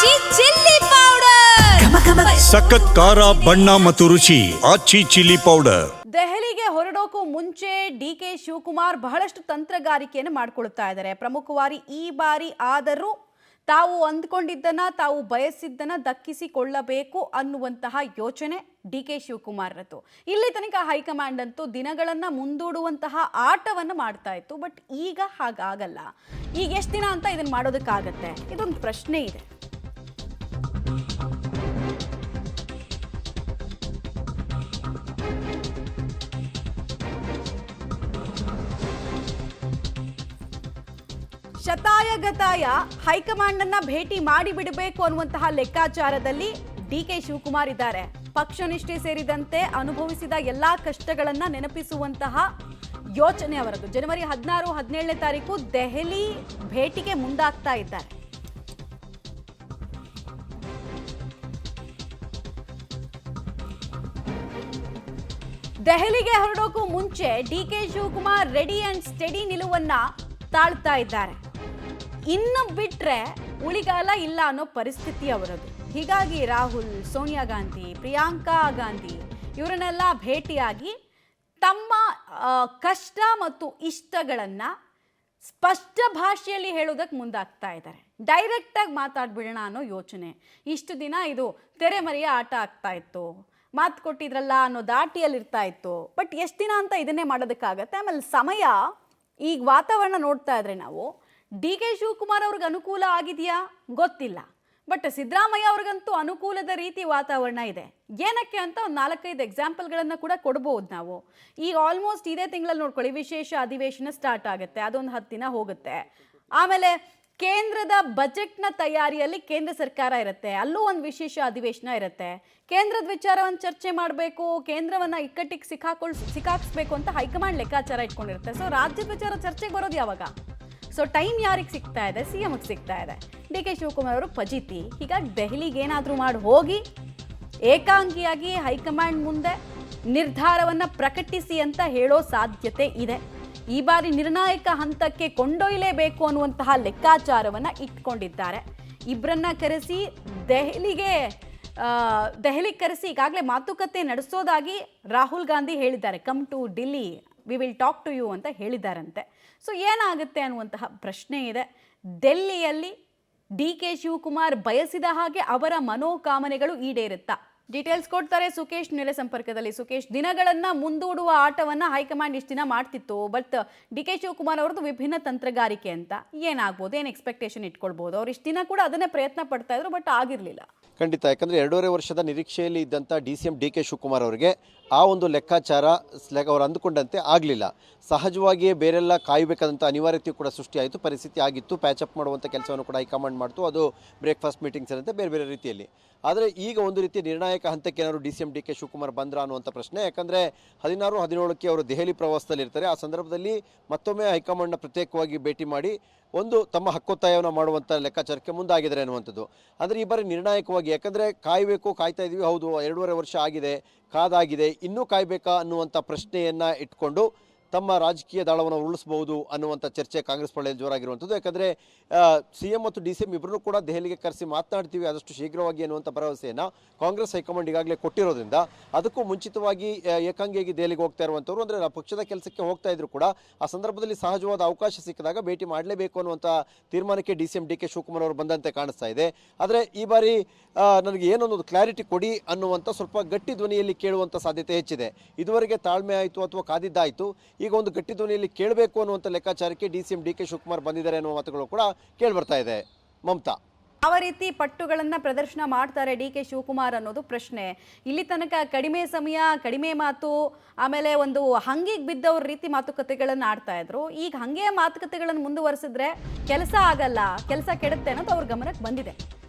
ಆಚಿ chilli powder ಸಖತ್ ಖಾರ ಬಣ್ಣ ಮತ್ತು ರುಚಿ ಆಚಿ ಚಿಲ್ಲಿ ಪೌಡರ್. ದೆಹಲಿಗೆ ಹೊರಡೋಕು ಮುಂಚೆ ಡಿಕೆ ಶಿವಕುಮಾರ್ ಬಹಳಷ್ಟು ತಂತ್ರಗಾರಿಕೆಯನ್ನು ಮಾಡಿಕೊಳ್ತಾ ಇದ್ದಾರೆ. ಪ್ರಮುಖವಾಗಿ ಈ ಬಾರಿ ಆದರೂ ತಾವು ಅಂದ್ಕೊಂಡಿದ್ದನ್ನ ತಾವು ಬಯಸಿದ್ದನ್ನ ದಕ್ಕಿಸಿಕೊಳ್ಳಬೇಕು ಅನ್ನುವಂತಹ ಯೋಚನೆ ಡಿಕೆ ಶಿವಕುಮಾರ್ರದ್ದು. ಇಲ್ಲಿ ತನಕ ಹೈಕಮಾಂಡ್ ಅಂತೂ ದಿನಗಳನ್ನ ಮುಂದೂಡುವಂತಹ ಆಟವನ್ನು ಮಾಡ್ತಾ ಇತ್ತು. ಬಟ್ ಈಗ ಹಾಗಾಗಲ್ಲ. ಈಗ ಎಷ್ಟು ದಿನ ಅಂತ ಇದನ್ನ ಮಾಡೋದಕ್ಕಾಗತ್ತೆ? ಇದೊಂದು ಪ್ರಶ್ನೆ ಇದೆ. ಶತಾಯಗತಾಯ ಹೈಕಮಾಂಡ್ ಅನ್ನ ಭೇಟಿ ಮಾಡಿ ಬಿಡಬೇಕು ಅನ್ನುವಂತಹ ಲೆಕ್ಕಾಚಾರದಲ್ಲಿ ಡಿಕೆ ಶಿವಕುಮಾರ್ ಇದ್ದಾರೆ. ಪಕ್ಷ ನಿಷ್ಠೆ ಸೇರಿದಂತೆ ಅನುಭವಿಸಿದ ಎಲ್ಲಾ ಕಷ್ಟಗಳನ್ನ ನೆನಪಿಸುವಂತಹ ಯೋಚನೆ ಅವರದ್ದು. ಜನವರಿ 16, 17ನೇ ತಾರೀಕು ದೆಹಲಿ ಭೇಟಿಗೆ ಮುಂದಾಗ್ತಾ ಇದ್ದಾರೆ. ದೆಹಲಿಗೆ ಹೊರಡೋಕು ಮುಂಚೆ DK Shivakumar ready and steady ನಿಲುವನ್ನ ತಾಳ್ತಾ ಇದ್ದಾರೆ. ಇನ್ನು ಬಿಟ್ರೆ ಉಳಿಗಾಲ ಇಲ್ಲ ಅನ್ನೋ ಪರಿಸ್ಥಿತಿ ಅವರದು. ಹೀಗಾಗಿ ರಾಹುಲ್, ಸೋನಿಯಾ ಗಾಂಧಿ, ಪ್ರಿಯಾಂಕಾ ಗಾಂಧಿ ಇವರನ್ನೆಲ್ಲ ಭೇಟಿಯಾಗಿ ತಮ್ಮ ಕಷ್ಟ ಮತ್ತು ಇಷ್ಟಗಳನ್ನ ಸ್ಪಷ್ಟ ಭಾಷೆಯಲ್ಲಿ ಹೇಳೋದಕ್ಕೆ ಮುಂದಾಗ್ತಾ ಇದ್ದಾರೆ. ಡೈರೆಕ್ಟಾಗಿ ಮಾತಾಡ್ಬಿಡೋಣ ಅನ್ನೋ ಯೋಚನೆ. ಇಷ್ಟು ದಿನ ಇದು ತೆರೆಮರೆಯ ಆಟ ಆಗ್ತಾ ಇತ್ತು, ಮಾತು ಕೊಟ್ಟಿದ್ರಲ್ಲ ಅನ್ನೋ ದಾಟಿಯಲ್ಲಿ ಇರ್ತಾ ಇತ್ತು. ಬಟ್ ಎಷ್ಟು ದಿನ ಅಂತ ಇದನ್ನೇ ಮಾಡೋದಕ್ಕಾಗತ್ತೆ? ಆಮೇಲೆ ಸಮಯ, ಈಗ ವಾತಾವರಣ ನೋಡ್ತಾ ಇದ್ರೆ ನಾವು ಡಿ ಕೆ ಶಿವಕುಮಾರ್ ಅವ್ರಿಗೆ ಅನುಕೂಲ ಆಗಿದೆಯಾ ಗೊತ್ತಿಲ್ಲ. ಬಟ್ ಸಿದ್ದರಾಮಯ್ಯ ಅವ್ರಿಗಂತೂ ಅನುಕೂಲದ ರೀತಿ ವಾತಾವರಣ ಇದೆ. ಏನಕ್ಕೆ ಅಂತ ಒಂದು 4-5 ಎಕ್ಸಾಂಪಲ್ಗಳನ್ನು ಕೂಡ ಕೊಡ್ಬೋದು ನಾವು. ಈಗ ಆಲ್ಮೋಸ್ಟ್ ಇದೇ ತಿಂಗಳಲ್ಲಿ ನೋಡ್ಕೊಳ್ಳಿ, ವಿಶೇಷ ಅಧಿವೇಶನ ಸ್ಟಾರ್ಟ್ ಆಗುತ್ತೆ, ಅದೊಂದು 10 ದಿನ ಹೋಗುತ್ತೆ. ಆಮೇಲೆ ಕೇಂದ್ರದ ಬಜೆಟ್ನ ತಯಾರಿಯಲ್ಲಿ ಕೇಂದ್ರ ಸರ್ಕಾರ ಇರುತ್ತೆ, ಅಲ್ಲೂ ಒಂದು ವಿಶೇಷ ಅಧಿವೇಶನ ಇರುತ್ತೆ. ಕೇಂದ್ರದ ವಿಚಾರವನ್ನು ಚರ್ಚೆ ಮಾಡಬೇಕು, ಕೇಂದ್ರವನ್ನು ಇಕ್ಕಟ್ಟಿಗೆ ಸಿಕ್ಕಾಕ್ಸ್ಬೇಕು ಅಂತ ಹೈಕಮಾಂಡ್ ಲೆಕ್ಕಾಚಾರ ಇಟ್ಕೊಂಡಿರುತ್ತೆ. ಸೊ ರಾಜ್ಯದ ವಿಚಾರ ಚರ್ಚೆಗೆ ಬರೋದು ಯಾವಾಗ? ಸೊ ಟೈಮ್ ಯಾರಿಗೆ ಸಿಗ್ತಾ ಇದೆ? CMಗೆ ಸಿಗ್ತಾ ಇದೆ. ಡಿ ಕೆ ಶಿವಕುಮಾರ್ ಅವರು ಫಜೀತಿ. ಹೀಗಾಗಿ ದೆಹಲಿಗೆ ಏನಾದರೂ ಮಾಡಿ ಹೋಗಿ ಏಕಾಂಗಿಯಾಗಿ ಹೈಕಮಾಂಡ್ ಮುಂದೆ ನಿರ್ಧಾರವನ್ನು ಪ್ರಕಟಿಸಿ ಅಂತ ಹೇಳೋ ಸಾಧ್ಯತೆ ಇದೆ. ಈ ಬಾರಿ ನಿರ್ಣಾಯಕ ಹಂತಕ್ಕೆ ಕೊಂಡೊಯ್ಯಲೇಬೇಕು ಅನ್ನುವಂತಹ ಲೆಕ್ಕಾಚಾರವನ್ನು ಇಟ್ಕೊಂಡಿದ್ದಾರೆ. ಇಬ್ಬರನ್ನ ಕರೆಸಿ ದೆಹಲಿಗೆ ಕರೆಸಿ ಈಗಾಗಲೇ ಮಾತುಕತೆ ನಡೆಸೋದಾಗಿ ರಾಹುಲ್ ಗಾಂಧಿ ಹೇಳಿದ್ದಾರೆ. Come to Delhi, we will talk to you ಅಂತ ಹೇಳಿದ್ದಾರಂತೆ. ಸೊ ಏನಾಗುತ್ತೆ ಅನ್ನುವಂತಹ ಪ್ರಶ್ನೆ ಇದೆ. ಡೆಲ್ಲಿಯಲ್ಲಿ ಡಿ ಕೆ ಶಿವಕುಮಾರ್ ಬಯಸಿದ ಹಾಗೆ ಅವರ ಮನೋಕಾಮನೆಗಳು ಈಡೇರುತ್ತಾ? ಡೀಟೇಲ್ಸ್ ಕೊಡ್ತಾರೆ ಸುಕೇಶ್ ನೆಲೆ ಸಂಪರ್ಕದಲ್ಲಿ. ಸುಕೇಶ್, ದಿನಗಳನ್ನ ಮುಂದೂಡುವ ಆಟವನ್ನ ಹೈಕಮಾಂಡ್ ಇಷ್ಟು ದಿನ ಮಾಡ್ತಿತ್ತು. ಬಟ್ ಡಿ ಕೆ ಶಿವಕುಮಾರ್ ಅವ್ರದ್ದು ವಿಭಿನ್ನ ತಂತ್ರಗಾರಿಕೆ ಅಂತ ಏನಾಗ್ಬೋದು? ಏನು ಎಕ್ಸ್ಪೆಕ್ಟೇಷನ್ ಇಟ್ಕೊಳ್ಬೋದು? ಅವ್ರು ಇಷ್ಟು ದಿನ ಕೂಡ ಅದನ್ನೇ ಪ್ರಯತ್ನ ಪಡ್ತಾ ಇದ್ರು, ಬಟ್ ಆಗಿರಲಿಲ್ಲ. ಖಂಡಿತ. ಯಾಕಂದರೆ 2.5 ವರ್ಷದ ನಿರೀಕ್ಷೆಯಲ್ಲಿ ಇದ್ದಂಥ DCM ಡಿ ಕೆ ಶಿವಕುಮಾರ್ ಅವರಿಗೆ ಆ ಒಂದು ಲೆಕ್ಕಾಚಾರ ಅವರು ಅಂದುಕೊಂಡಂತೆ ಆಗಲಿಲ್ಲ. ಸಹಜವಾಗಿಯೇ ಬೇರೆಲ್ಲ ಕಾಯಬೇಕಾದಂಥ ಅನಿವಾರ್ಯತೆ ಕೂಡ ಸೃಷ್ಟಿಯಾಯಿತು, ಪರಿಸ್ಥಿತಿ ಆಗಿತ್ತು. ಪ್ಯಾಚಪ್ ಮಾಡುವಂಥ ಕೆಲಸವನ್ನು ಕೂಡ ಹೈಕಮಾಂಡ್ ಮಾಡ್ತು, ಅದು ಬ್ರೇಕ್ಫಾಸ್ಟ್ ಮೀಟಿಂಗ್ಸ್ ಇರುತ್ತೆ, ಬೇರೆ ಬೇರೆ ರೀತಿಯಲ್ಲಿ. ಆದರೆ ಈಗ ಒಂದು ರೀತಿ ನಿರ್ಣಾಯಕ ಹಂತಕ್ಕೆ ಏನಾದ್ರು DCM ಡಿ ಕೆ ಶಿವಕುಮಾರ್ ಬಂದ್ರ ಅನ್ನುವಂಥ ಪ್ರಶ್ನೆ. ಯಾಕಂದರೆ 16, 17ಕ್ಕೆ ಅವರು ದೆಹಲಿ ಪ್ರವಾಸದಲ್ಲಿ ಇರ್ತಾರೆ. ಆ ಸಂದರ್ಭದಲ್ಲಿ ಮತ್ತೊಮ್ಮೆ ಹೈಕಮಾಂಡ್ನ ಪ್ರತ್ಯೇಕವಾಗಿ ಭೇಟಿ ಮಾಡಿ ಒಂದು ತಮ್ಮ ಹಕ್ಕೊತ್ತಾಯವನ್ನು ಮಾಡುವಂಥ ಲೆಕ್ಕಾಚಾರಕ್ಕೆ ಮುಂದಾಗಿದ್ದಾರೆ ಅನ್ನುವಂಥದ್ದು. ಅಂದರೆ ಈ ಬಾರಿ ನಿರ್ಣಾಯಕವಾಗಿ, ಯಾಕಂದರೆ ಕಾಯ್ತಾ ಇದ್ದೀವಿ, ಹೌದು 2.5 ವರ್ಷ ಆಗಿದೆ, ಕಾದಾಗಿದೆ, ಇನ್ನೂ ಕಾಯಬೇಕಾ ಅನ್ನುವಂಥ ಪ್ರಶ್ನೆಯನ್ನು ಇಟ್ಕೊಂಡು ತಮ್ಮ ರಾಜಕೀಯ ದಾಳವನ್ನು ಉರುಳಿಸಬಹುದು ಅನ್ನುವಂಥ ಚರ್ಚೆ ಕಾಂಗ್ರೆಸ್ ಪಾಳೆಯಲ್ಲಿ ಜೋರಾಗಿರುವಂಥದ್ದು. ಯಾಕಂದರೆ CM ಮತ್ತು DCM ಇಬ್ಬರೂ ಕೂಡ ದೆಹಲಿಗೆ ಕರೆಸಿ ಮಾತನಾಡ್ತೀವಿ ಆದಷ್ಟು ಶೀಘ್ರವಾಗಿ ಅನ್ನುವಂಥ ಭರವಸೆಯನ್ನು ಕಾಂಗ್ರೆಸ್ ಹೈಕಮಾಂಡ್ ಈಗಾಗಲೇ ಕೊಟ್ಟಿರೋದ್ರಿಂದ ಅದಕ್ಕೂ ಮುಂಚಿತವಾಗಿ ಏಕಾಂಗಿಯಾಗಿ ದೆಹಲಿಗೆ ಹೋಗ್ತಾ ಇರುವಂಥವ್ರು, ಅಂದರೆ ಪಕ್ಷದ ಕೆಲಸಕ್ಕೆ ಹೋಗ್ತಾ ಇದ್ರು ಕೂಡ ಆ ಸಂದರ್ಭದಲ್ಲಿ ಸಹಜವಾದ ಅವಕಾಶ ಸಿಕ್ಕಿದಾಗ ಭೇಟಿ ಮಾಡಲೇಬೇಕು ಅನ್ನುವಂಥ ತೀರ್ಮಾನಕ್ಕೆ DCM ಡಿ ಕೆ ಶಿವಕುಮಾರ್ ಅವರು ಬಂದಂತೆ ಕಾಣಿಸ್ತಾ ಇದೆ. ಆದರೆ ಈ ಬಾರಿ ನನಗೆ ಏನೊಂದು ಕ್ಲಾರಿಟಿ ಕೊಡಿ ಅನ್ನುವಂಥ ಸ್ವಲ್ಪ ಗಟ್ಟಿ ಧ್ವನಿಯಲ್ಲಿ ಕೇಳುವಂಥ ಸಾಧ್ಯತೆ ಹೆಚ್ಚಿದೆ. ಇದುವರೆಗೆ ತಾಳ್ಮೆ ಆಯಿತು ಅಥವಾ ಕಾದಿದ್ದಾಯಿತು, ಈಗ ಒಂದು ಗಟ್ಟಿ ಧ್ವನಿಯಲ್ಲಿ ಕೇಳಬೇಕು ಅನ್ನುವಂಥ ಲೆಕ್ಕಾಚಾರಕ್ಕೆ DCM ಡಿ ಕೆ ಶಿವಕುಮಾರ್ ಬಂದಿದ್ದಾರೆ ಅನ್ನುವ ಮಾತುಗಳು ಕೂಡ ಕೇಳಿಬರ್ತಾ ಇದೆ. ಮಮತಾ, ಯಾವ ರೀತಿ ಪಟ್ಟುಗಳನ್ನ ಪ್ರದರ್ಶನ ಮಾಡ್ತಾರೆ ಡಿ ಕೆ ಶಿವಕುಮಾರ್ ಅನ್ನೋದು ಪ್ರಶ್ನೆ. ಇಲ್ಲಿ ತನಕ ಕಡಿಮೆ ಸಮಯ, ಕಡಿಮೆ ಮಾತು, ಆಮೇಲೆ ಒಂದು ಹಂಗಿಗೆ ಬಿದ್ದವ್ರ ರೀತಿ ಮಾತುಕತೆಗಳನ್ನು ಆಡ್ತಾ ಇದ್ರು. ಈಗ ಹಂಗೆ ಮಾತುಕತೆಗಳನ್ನು ಮುಂದುವರೆಸಿದ್ರೆ ಕೆಲಸ ಆಗಲ್ಲ, ಕೆಲಸ ಕೆಡುತ್ತೆ ಅನ್ನೋದು ಅವ್ರ ಗಮನಕ್ಕೆ ಬಂದಿದೆ.